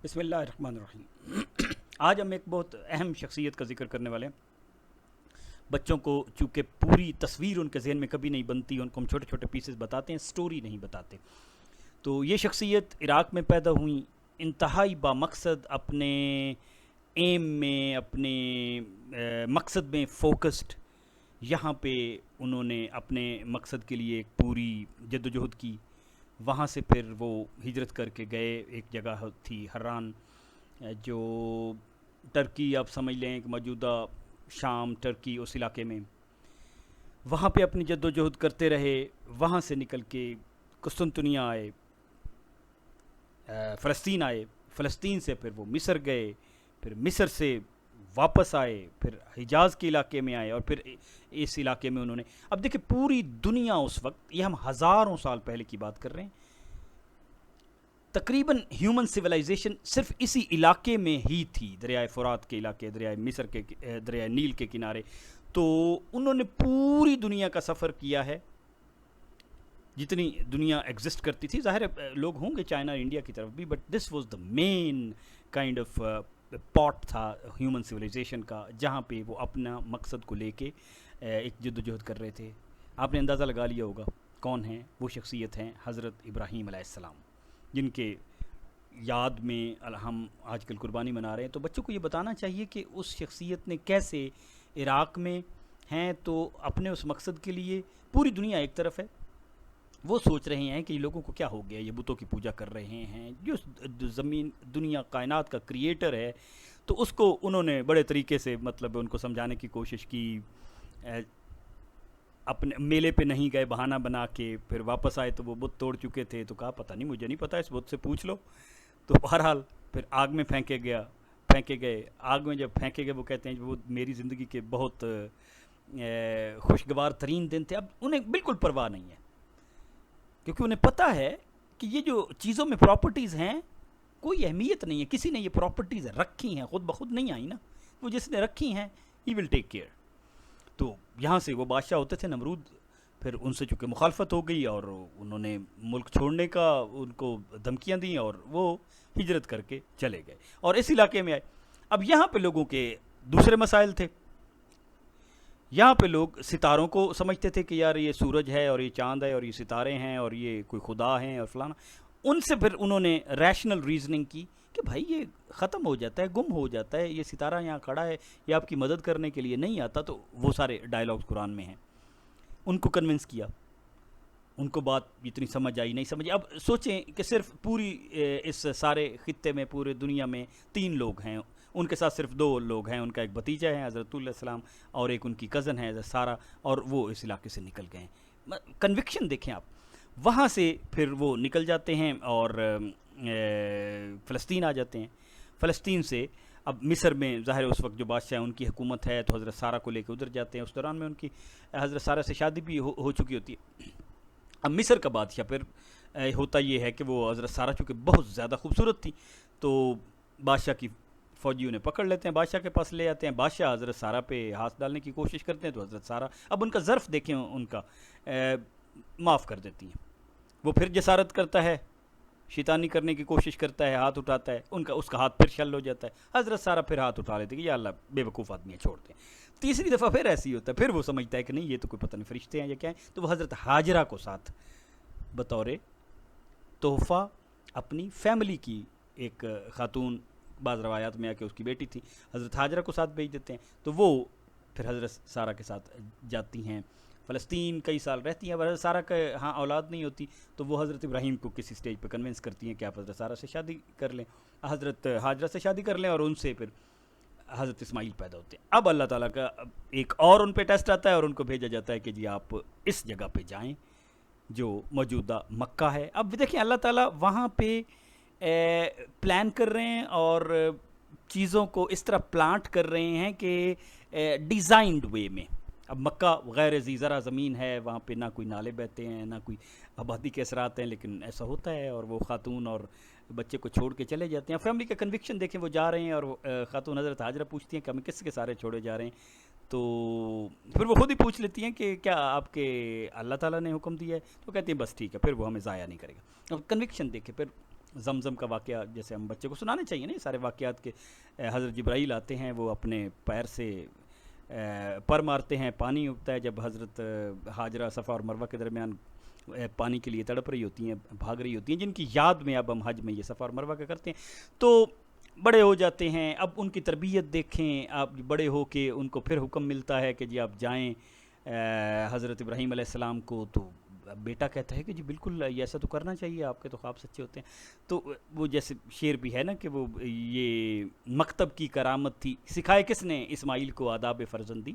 بسم اللہ الرحمن الرحیم۔ آج ہم ایک بہت اہم شخصیت کا ذکر کرنے والے ہیں۔ بچوں کو چونکہ پوری تصویر ان کے ذہن میں کبھی نہیں بنتی، ان کو ہم چھوٹے چھوٹے پیسز بتاتے ہیں، سٹوری نہیں بتاتے۔ تو یہ شخصیت عراق میں پیدا ہوئی، انتہائی بامقصد، اپنے ایم میں، اپنے مقصد میں فوکسڈ۔ یہاں پہ انہوں نے اپنے مقصد کے لیے ایک پوری جدوجہد کی۔ وہاں سے پھر وہ ہجرت کر کے گئے، ایک جگہ تھی حران، جو ٹرکی آپ سمجھ لیں کہ موجودہ شام، ٹرکی، اس علاقے میں۔ وہاں پہ اپنی جد و جہد کرتے رہے۔ وہاں سے نکل کے قسطنطنیہ آئے، فلسطین آئے، فلسطین سے پھر وہ مصر گئے، پھر مصر سے واپس آئے، پھر حجاز کے علاقے میں آئے، اور پھر اس علاقے میں انہوں نے، اب دیکھیں پوری دنیا اس وقت، یہ ہم ہزاروں سال پہلے کی بات کر رہے ہیں، تقریباً ہیومن سویلائزیشن صرف اسی علاقے میں ہی تھی، دریائے فرات کے علاقے، دریائے مصر کے، دریائے نیل کے کنارے۔ تو انہوں نے پوری دنیا کا سفر کیا ہے، جتنی دنیا ایگزسٹ کرتی تھی۔ ظاہر ہے لوگ ہوں گے چائنا اور انڈیا کی طرف بھی، but this was the main kind of part تھا ہیومن سویلائزیشن کا، جہاں پہ وہ اپنا مقصد کو لے کے ایک جد و جہد کر رہے تھے۔ آپ نے اندازہ لگا لیا ہوگا کون ہیں وہ شخصیت ہیں، حضرت ابراہیم علیہ السلام، جن کے یاد میں ہم آج کل قربانی منا رہے ہیں۔ تو بچوں کو یہ بتانا چاہیے کہ اس شخصیت نے کیسے عراق میں ہیں تو اپنے اس مقصد کے لیے، پوری دنیا ایک طرف ہے، وہ سوچ رہے ہیں کہ یہ لوگوں کو کیا ہو گیا، یہ بتوں کی پوجا کر رہے ہیں، جو زمین، دنیا، کائنات کا کریٹر ہے۔ تو اس کو انہوں نے بڑے طریقے سے، مطلب ان کو سمجھانے کی کوشش کی، اپنے میلے پہ نہیں گئے بہانہ بنا کے، پھر واپس آئے تو وہ بت توڑ چکے تھے، تو کہا پتہ نہیں، مجھے نہیں پتہ، اس بت سے پوچھ لو۔ تو بہرحال پھر آگ میں پھینکے گئے۔ آگ میں جب پھینکے گئے، وہ کہتے ہیں وہ میری زندگی کے بہت خوشگوار ترین دن تھے۔ اب انہیں بالکل پرواہ نہیں ہے، کیونکہ انہیں پتہ ہے کہ یہ جو چیزوں میں پراپرٹیز ہیں، کوئی اہمیت نہیں ہے، کسی نے یہ پراپرٹیز رکھی ہیں، خود بخود نہیں آئی نا، وہ جس نے رکھی ہیں ہی ول ٹیک کیئر۔ تو یہاں سے وہ بادشاہ ہوتے تھے نمرود، پھر ان سے چونکہ مخالفت ہو گئی اور انہوں نے ملک چھوڑنے کا ان کو دھمکیاں دیں، اور وہ ہجرت کر کے چلے گئے اور اس علاقے میں آئے۔ اب یہاں پہ لوگوں کے دوسرے مسائل تھے۔ یہاں پہ لوگ ستاروں کو سمجھتے تھے کہ یار یہ سورج ہے اور یہ چاند ہے اور یہ ستارے ہیں اور یہ کوئی خدا ہیں اور فلانا۔ ان سے پھر انہوں نے ریشنل ریزننگ کی کہ بھائی یہ ختم ہو جاتا ہے، گم ہو جاتا ہے، یہ ستارہ یہاں کھڑا ہے، یہ آپ کی مدد کرنے کے لیے نہیں آتا۔ تو وہ سارے ڈائلاگز قرآن میں ہیں۔ ان کو کنونس کیا، ان کو بات اتنی سمجھ آئی نہیں سمجھ۔ اب سوچیں کہ صرف پوری اس سارے خطے میں، پورے دنیا میں 3 لوگ ہیں، ان کے ساتھ صرف 2 لوگ ہیں، ان کا ایک بھتیجا ہے حضرت علیہ السلام، اور ایک ان کی کزن ہے حضرت سارہ، اور وہ اس علاقے سے نکل گئے ہیں۔ کنوکشن دیکھیں آپ، وہاں سے پھر وہ نکل جاتے ہیں اور فلسطین آ جاتے ہیں۔ فلسطین سے اب مصر میں ظاہر اس وقت جو بادشاہ ہیں ان کی حکومت ہے، تو حضرت سارہ کو لے کے ادھر جاتے ہیں۔ اس دوران میں ان کی حضرت سارہ سے شادی بھی ہو چکی ہوتی ہے۔ اب مصر کا بادشاہ پھر ہوتا یہ ہے کہ وہ حضرت سارہ چونکہ بہت زیادہ خوبصورت تھی، تو بادشاہ کی فوجی انہیں پکڑ لیتے ہیں، بادشاہ کے پاس لے آتے ہیں۔ بادشاہ حضرت سارہ پہ ہاتھ ڈالنے کی کوشش کرتے ہیں، تو حضرت سارہ، اب ان کا ظرف دیکھیں، ان کا معاف کر دیتی ہیں۔ وہ پھر جسارت کرتا ہے، شیطانی کرنے کی کوشش کرتا ہے، ہاتھ اٹھاتا ہے، اس کا ہاتھ پھر شل ہو جاتا ہے۔ حضرت سارہ پھر ہاتھ اٹھا لیتے ہیں کہ یا اللہ بے وقوف آدمی ہے، چھوڑتے ہیں۔ تیسری دفعہ پھر ایسی ہوتا ہے، پھر وہ سمجھتا ہے کہ نہیں یہ تو کوئی پتہ نہیں فرشتے ہیں یا کیا ہیں، تو وہ حضرت ہاجرہ کو ساتھ بطور تحفہ اپنی فیملی کی، ایک خاتون بعض روایات میں آ کے اس کی بیٹی تھی، حضرت ہاجرہ کو ساتھ بھیج دیتے ہیں۔ تو وہ پھر حضرت سارہ کے ساتھ جاتی ہیں فلسطین، کئی سال رہتی ہیں۔ اب حضرت سارہ کے ہاں اولاد نہیں ہوتی، تو وہ حضرت ابراہیم کو کسی سٹیج پہ کنونس کرتی ہیں کہ آپ حضرت سارہ سے شادی کر لیں، حضرت ہاجرہ سے شادی کر لیں، اور ان سے پھر حضرت اسماعیل پیدا ہوتے ہیں۔ اب اللہ تعالیٰ کا ایک اور ان پہ ٹیسٹ آتا ہے، اور ان کو بھیجا جاتا ہے کہ جی آپ اس جگہ پہ جائیں جو موجودہ مکہ ہے۔ اب دیکھیں اللہ تعالیٰ وہاں پہ پلان کر رہے ہیں اور چیزوں کو اس طرح پلانٹ کر رہے ہیں کہ ڈیزائنڈ وے میں۔ اب مکہ غیر ذی زرع زمین ہے، وہاں پہ نہ کوئی نالے بہتے ہیں، نہ کوئی آبادی کے اثرات ہیں، لیکن ایسا ہوتا ہے، اور وہ خاتون اور بچے کو چھوڑ کے چلے جاتے ہیں۔ فیملی کا کنوکشن دیکھیں، وہ جا رہے ہیں، اور خاتون حضرت ہاجرہ پوچھتی ہیں کہ ہمیں کس کے سارے چھوڑے جا رہے ہیں، تو پھر وہ خود ہی پوچھ لیتی ہیں کہ کیا آپ کے اللہ تعالیٰ نے حکم دیا ہے، تو کہتی ہیں بس ٹھیک ہے، پھر وہ ہمیں ضائع نہیں کرے گا۔ اب کنوکشن دیکھیں، پھر زمزم کا واقعہ جیسے ہم بچے کو سنانے چاہیے نا، یہ سارے واقعات کے حضرت جبرائیل آتے ہیں، وہ اپنے پیر سے پر مارتے ہیں، پانی اگتا ہے، جب حضرت ہاجرہ صفا اور مروہ کے درمیان پانی کے لیے تڑپ رہی ہوتی ہیں، بھاگ رہی ہوتی ہیں، جن کی یاد میں اب ہم حج میں یہ صفا اور مروہ کا کرتے ہیں، تو بڑے ہو جاتے ہیں. اب ان کی تربیت دیکھیں، آپ بڑے ہو کے ان کو پھر حکم ملتا ہے کہ جی آپ جائیں حضرت ابراہیم علیہ السلام کو، تو بیٹا کہتا ہے کہ جی بالکل یہ ایسا تو کرنا چاہیے، آپ کے تو خواب سچے ہوتے ہیں. تو وہ جیسے شعر بھی ہے نا کہ وہ یہ مکتب کی کرامت تھی، سکھائے کس نے اسماعیل کو آداب فرزندی.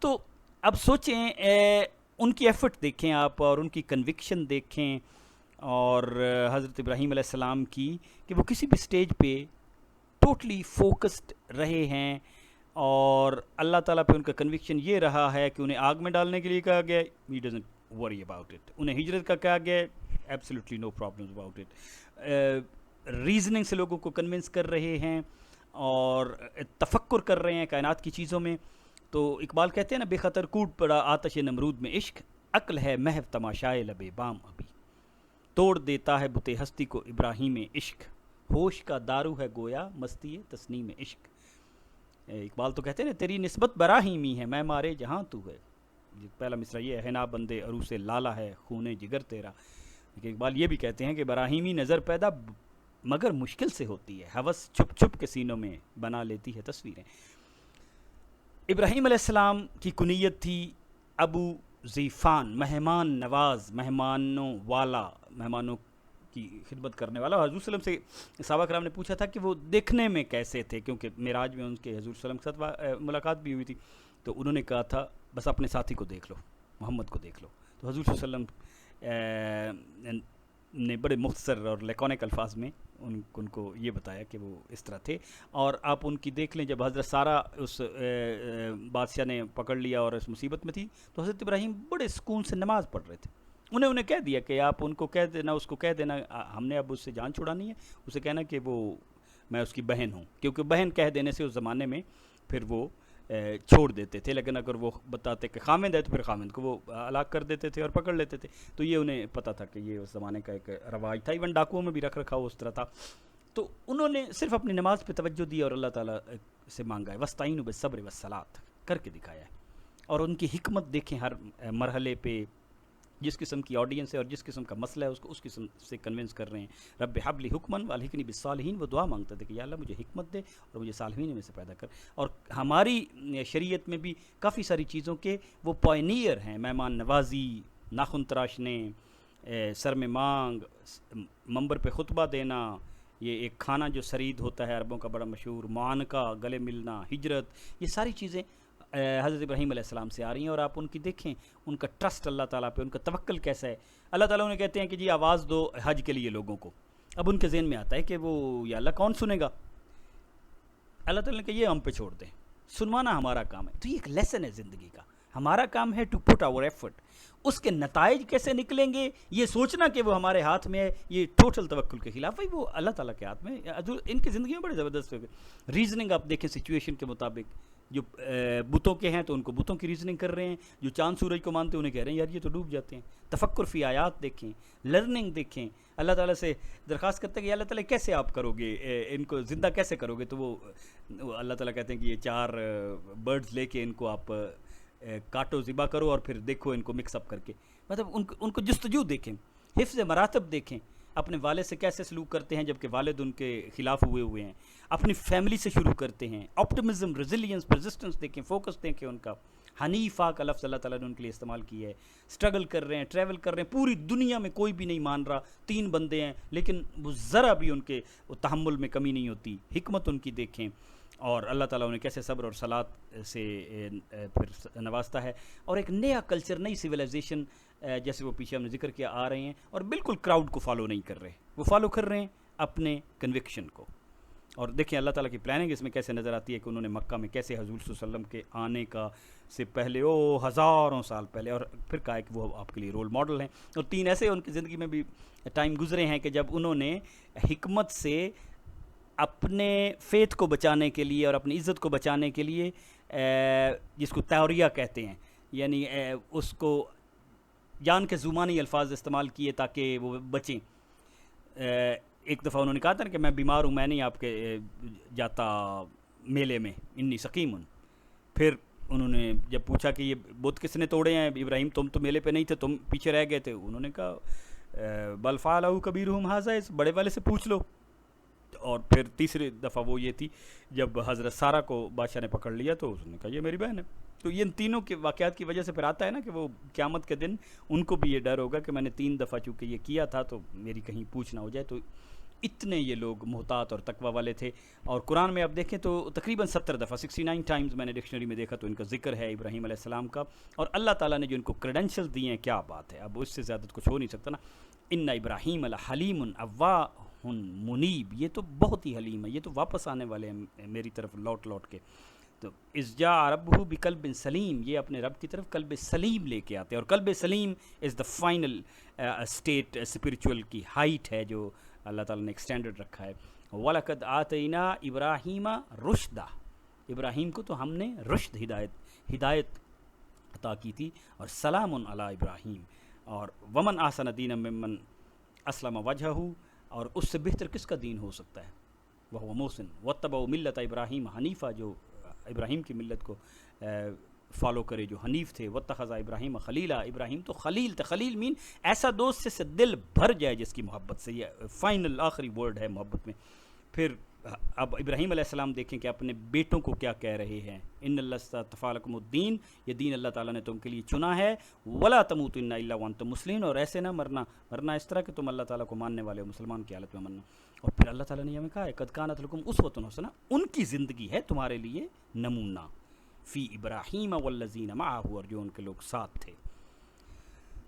تو اب سوچیں ان کی ایفرٹ دیکھیں آپ، اور ان کی کنوکشن دیکھیں، اور حضرت ابراہیم علیہ السلام کی کہ وہ کسی بھی سٹیج پہ ٹوٹلی فوکسڈ رہے ہیں، اور اللہ تعالیٰ پہ ان کا کنوکشن یہ رہا ہے کہ انہیں آگ میں ڈالنے کے لیے کہا گیا، he doesn't worry about it. انہیں ہجرت کا کہا گیا، absolutely no problem about it. Reasoning سے لوگوں کو کنونس کر رہے ہیں اور تفکر کر رہے ہیں کائنات کی چیزوں میں. تو اقبال کہتے ہیں نا، بے خطر کوٹ پڑا آتش نمرود میں عشق، عقل ہے محو تماشائے لب بام ابھی، توڑ دیتا ہے بت ہستی کو ابراہیم عشق، ہوش کا دارو ہے گویا مستی تسنیم عشق. اقبال تو کہتے ہیں نا، تیری نسبت براہیمی ہے میں مارے جہاں تو ہے. پہلا مصرع یہ ہے نا بندے عروس لالا ہے خون جگر تیرا. لیکن اقبال یہ بھی کہتے ہیں کہ براہیمی نظر پیدا مگر مشکل سے ہوتی ہے، ہوس چھپ چھپ کے سینوں میں بنا لیتی ہے تصویریں. ابراہیم علیہ السلام کی کنیت تھی ابو ذیفان، مہمان نواز، مہمانوں والا، مہمانوں کی خدمت کرنے والا. حضور صلی اللہ علیہ وسلم سے صحابہ کرام نے پوچھا تھا کہ وہ دیکھنے میں کیسے تھے، کیونکہ معراج میں ان کے حضور صلی اللہ علیہ وسلم کے ساتھ ملاقات بھی ہوئی تھی. تو انہوں نے کہا تھا بس اپنے ساتھی کو دیکھ لو، محمد کو دیکھ لو. تو حضور صلی اللہ علیہ وسلم نے بڑے مختصر اور لیکونک الفاظ میں ان کو یہ بتایا کہ وہ اس طرح تھے. اور آپ ان کی دیکھ لیں، جب حضرت سارہ اس بادشاہ نے پکڑ لیا اور اس مصیبت میں تھی، تو حضرت ابراہیم بڑے سکون سے نماز پڑھ رہے تھے. انہیں کہہ دیا کہ آپ ان کو کہہ دینا، اس کو کہہ دینا ہم نے اب اس سے جان چھڑانی ہے، اسے کہنا کہ وہ میں اس کی بہن ہوں، کیونکہ بہن کہہ دینے سے اس زمانے میں پھر وہ چھوڑ دیتے تھے. لیکن اگر وہ بتاتے کہ خامند ہے تو پھر خامند کو وہ ہلاک کر دیتے تھے اور پکڑ لیتے تھے. تو یہ انہیں پتہ تھا کہ یہ اس زمانے کا ایک رواج تھا، ایون ڈاکوؤں میں بھی رکھ رکھا وہ اس طرح تھا. تو انہوں نے صرف اپنی نماز پہ توجہ دی اور اللہ تعالیٰ سے مانگا ہے، وستعینوا بالصبر والصلاۃ کر کے دکھایا ہے. اور ان کی حکمت دیکھیں، ہر مرحلے پہ جس قسم کی آڈینس ہے اور جس قسم کا مسئلہ ہے اس کو اس قسم سے کنونس کر رہے ہیں. رب حب لی حکمن والحقنی بالصالحین، وہ دعا مانگتا تھا کہ یا اللہ مجھے حکمت دے اور مجھے صالحین میں سے پیدا کر. اور ہماری شریعت میں بھی کافی ساری چیزوں کے وہ پائنیئر ہیں، مہمان نوازی، ناخن تراشنے، سر میں مانگ، منبر پہ خطبہ دینا، یہ ایک کھانا جو سرید ہوتا ہے عربوں کا بڑا مشہور، معانقہ، گلے ملنا، ہجرت، یہ ساری چیزیں حضرت ابراہیم علیہ السلام سے آ رہی ہیں. اور آپ ان کی دیکھیں، ان کا ٹرسٹ اللہ تعالیٰ پہ، ان کا توکل کیسا ہے. اللہ تعالیٰ انہیں کہتے ہیں کہ جی آواز دو حج کے لیے لوگوں کو. اب ان کے ذہن میں آتا ہے کہ وہ یا اللہ کون سنے گا. اللہ تعالیٰ نے کہا یہ ہم پہ چھوڑ دیں، سنوانا ہمارا کام ہے. تو یہ ایک لیسن ہے زندگی کا. ہمارا کام ہے ٹو پٹ آور ایفرٹ. اس کے نتائج کیسے نکلیں گے یہ سوچنا کہ وہ ہمارے ہاتھ میں ہے، یہ ٹوٹل توکل کے خلاف ہے. وہ اللہ تعالیٰ کے ہاتھ میں. ان کی زندگی میں بڑے زبردست ریزننگ آپ دیکھیں سچویشن کے مطابق. جو بتوں کے ہیں تو ان کو بتوں کی ریزننگ کر رہے ہیں، جو چاند سورج کو مانتے ہیں انہیں کہہ رہے ہیں یار یہ تو ڈوب جاتے ہیں. تفکر فی آیات دیکھیں، لرننگ دیکھیں. اللہ تعالیٰ سے درخواست کرتے ہیں کہ اللہ تعالیٰ کیسے آپ کرو گے، ان کو زندہ کیسے کرو گے. تو وہ اللہ تعالیٰ کہتے ہیں کہ یہ 4 برڈز لے کے ان کو آپ کاٹو، ذبح کرو اور پھر دیکھو ان کو مکس اپ کر کے. مطلب ان کو جستجو دیکھیں، حفظ مراتب دیکھیں، اپنے والد سے کیسے سلوک کرتے ہیں جبکہ والد ان کے خلاف ہوئے ہیں. اپنی فیملی سے شروع کرتے ہیں. آپٹمزم، ریزیلینس، پرزسٹنس دیکھیں، فوکس دیکھیں ان کا. حنیفہ کا لفظ اللہ تعالیٰ نے ان کے لیے استعمال کیا ہے. اسٹرگل کر رہے ہیں، ٹریول کر رہے ہیں، پوری دنیا میں کوئی بھی نہیں مان رہا. 3 بندے ہیں لیکن وہ ذرا بھی ان کے تحمل میں کمی نہیں ہوتی. حکمت ان کی دیکھیں، اور اللہ تعالیٰ انہیں کیسے صبر اور صلات سے پھر نوازتا ہے. اور ایک نیا کلچر، نئی سویلائزیشن جیسے وہ پیچھے ہم نے ذکر کیا آ رہے ہیں، اور بالکل کراؤڈ کو فالو نہیں کر رہے. وہ فالو کر رہے ہیں اپنے کنوکشن کو. اور دیکھیں اللہ تعالیٰ کی پلاننگ اس میں کیسے نظر آتی ہے کہ انہوں نے مکہ میں کیسے حضور صلی اللہ علیہ وسلم کے آنے کا سے پہلے ہزاروں سال پہلے، اور پھر کہا ہے کہ وہ آپ کے لیے رول ماڈل ہیں. اور 3 ایسے ان کی زندگی میں بھی ٹائم گزرے ہیں کہ جب انہوں نے حکمت سے اپنے فیتھ کو بچانے کے لیے اور اپنی عزت کو بچانے کے لیے جس کو تیوریہ کہتے ہیں، یعنی اس کو جان کے زمانی الفاظ استعمال کیے تاکہ وہ بچیں. ایک دفعہ انہوں نے کہا تھا کہ میں بیمار ہوں، میں نہیں آپ کے جاتا میلے میں، انی سقیم. پھر انہوں نے جب پوچھا کہ یہ بت کس نے توڑے ہیں ابراہیم، تم تو میلے پہ نہیں تھے، تم پیچھے رہ گئے تھے. انہوں نے کہا بل فعلہ کبیرہم ھذا، اس بڑے والے سے پوچھ لو. اور پھر تیسری دفعہ وہ یہ تھی جب حضرت سارہ کو بادشاہ نے پکڑ لیا تو اس نے کہا یہ میری بہن ہے. تو یہ ان تینوں کے واقعات کی وجہ سے پھر آتا ہے نا کہ وہ قیامت کے دن ان کو بھی یہ ڈر ہوگا کہ میں نے 3 دفعہ چونکہ یہ کیا تھا تو میری کہیں پوچھ نہ ہو جائے. تو اتنے یہ لوگ محتاط اور تقوی والے تھے. اور قرآن میں آپ دیکھیں تو تقریباً 70 دفعہ 69 ٹائمز میں نے ڈکشنری میں دیکھا تو ان کا ذکر ہے ابراہیم علیہ السلام کا. اور اللہ تعالیٰ نے جو ان کو کریڈینشل دیے ہیں کیا بات ہے، اب اس سے زیادہ کچھ ہو نہیں سکتا نا. ان ابراہیم الحلیم اواہ منیب، یہ تو بہت ہی حلیم ہے، یہ تو واپس آنے والے ہیں میری طرف لوٹ لوٹ کے. تو از جا ربہ بقلب سلیم، یہ اپنے رب کی طرف قلب سلیم لے کے آتے ہیں. اور قلب سلیم از دا فائنل اسٹیٹ، اسپریچول کی ہائٹ ہے جو اللہ تعالیٰ نے ایک اسٹینڈرڈ رکھا ہے. وَلَقَدْ آتَيْنَا إِبْرَاهِيمَ رُشْدًا، ابراہیم کو تو ہم نے رشد ہدایت عطا کی تھی. اور سلام علی ابراہیم، اور ومن احسن دینا ممن اسلم وجہہ، اور اس سے بہتر کس کا دین ہو سکتا ہے، وہ محسن. واتبعوا ملت ابراہیم حنیفہ، جو ابراہیم کی ملت کو فالو کرے جو حنیف تھے. واتخذ ابراہیم خلیلا، ابراہیم تو خلیل تھے. خلیل مین ایسا دوست سے دل بھر جائے جس کی محبت سے، یہ فائنل آخری ورڈ ہے محبت میں. پھر اب ابراہیم علیہ السلام دیکھیں کہ اپنے بیٹوں کو کیا کہہ رہے ہیں. ان اللہ اصطفیٰ لکم الدین، یہ دین اللہ تعالیٰ نے تم کے لیے چنا ہے. ولا تموتن الا وانتم مسلمون، اور ایسے نہ مرنا اس طرح کہ تم اللہ تعالیٰ کو ماننے والے ہو، مسلمان کی حالت میں مرنا. اور پھر اللہ تعالیٰ نے یہ ہمیں کہا ہے قد کانت لکم اسوۃ حسنہ، ان کی زندگی ہے تمہارے لیے نمونہ. فی ابراہیم والذین معہ، اور جو ان کے لوگ ساتھ تھے.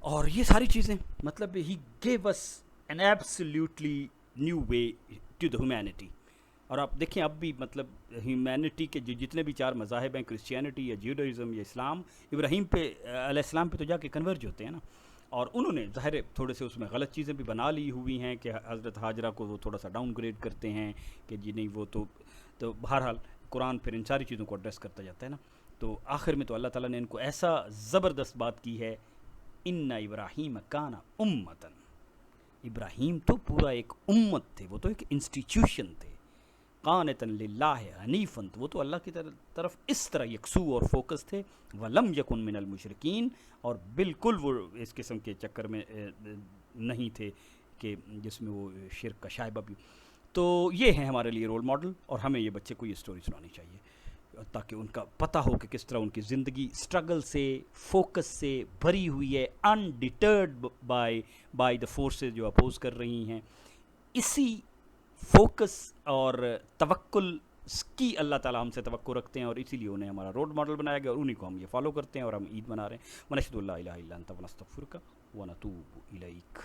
اور یہ ساری چیزیں مطلب he gave us an absolutely new way to the humanity. اور آپ دیکھیں اب بھی مطلب ہیومینٹی کے جو جتنے بھی 4 مذاہب ہیں، کرسچینٹی یا جیوڈائزم یا اسلام، ابراہیم پہ علیہ السلام پہ تو جا کے کنورج ہوتے ہیں نا. اور انہوں نے ظاہر تھوڑے سے اس میں غلط چیزیں بھی بنا لی ہوئی ہیں کہ حضرت ہاجرہ کو وہ تھوڑا سا ڈاؤن گریڈ کرتے ہیں کہ جی نہیں وہ تو بہرحال قرآن پھر ان ساری چیزوں کو ایڈریس کرتا جاتا ہے نا. تو آخر میں تو اللہ تعالیٰ نے ان کو ایسا زبردست بات کی ہے، ان ابراہیم کان امتن، ابراہیم تو پورا ایک امت تھے، وہ تو ایک انسٹیٹیوشن تھے. قانتاً للہ حنیفاً، وہ تو اللہ کی طرف اس طرح یکسو اور فوکس تھے. ولم یکن من المشرکین، اور بالکل وہ اس قسم کے چکر میں نہیں تھے کہ جس میں وہ شرک کا شائبہ بھی. تو یہ ہیں ہمارے لیے رول ماڈل، اور ہمیں یہ بچے کو یہ سٹوری سنانی چاہیے تاکہ ان کا پتہ ہو کہ کس طرح ان کی زندگی اسٹرگل سے، فوکس سے بھری ہوئی ہے، انڈیٹرڈ بائی دا فورسز جو اپوز کر رہی ہیں. اسی فوکس اور توکل کی اللہ تعالیٰ ہم سے توقع رکھتے ہیں، اور اسی لیے انہیں ہمارا رول ماڈل بنایا گیا، اور انہی کو ہم یہ فالو کرتے ہیں اور ہم عید منا رہے ہیں. ونشهد ان لا الہ الا انت ونستغفرک ونتوب الیک.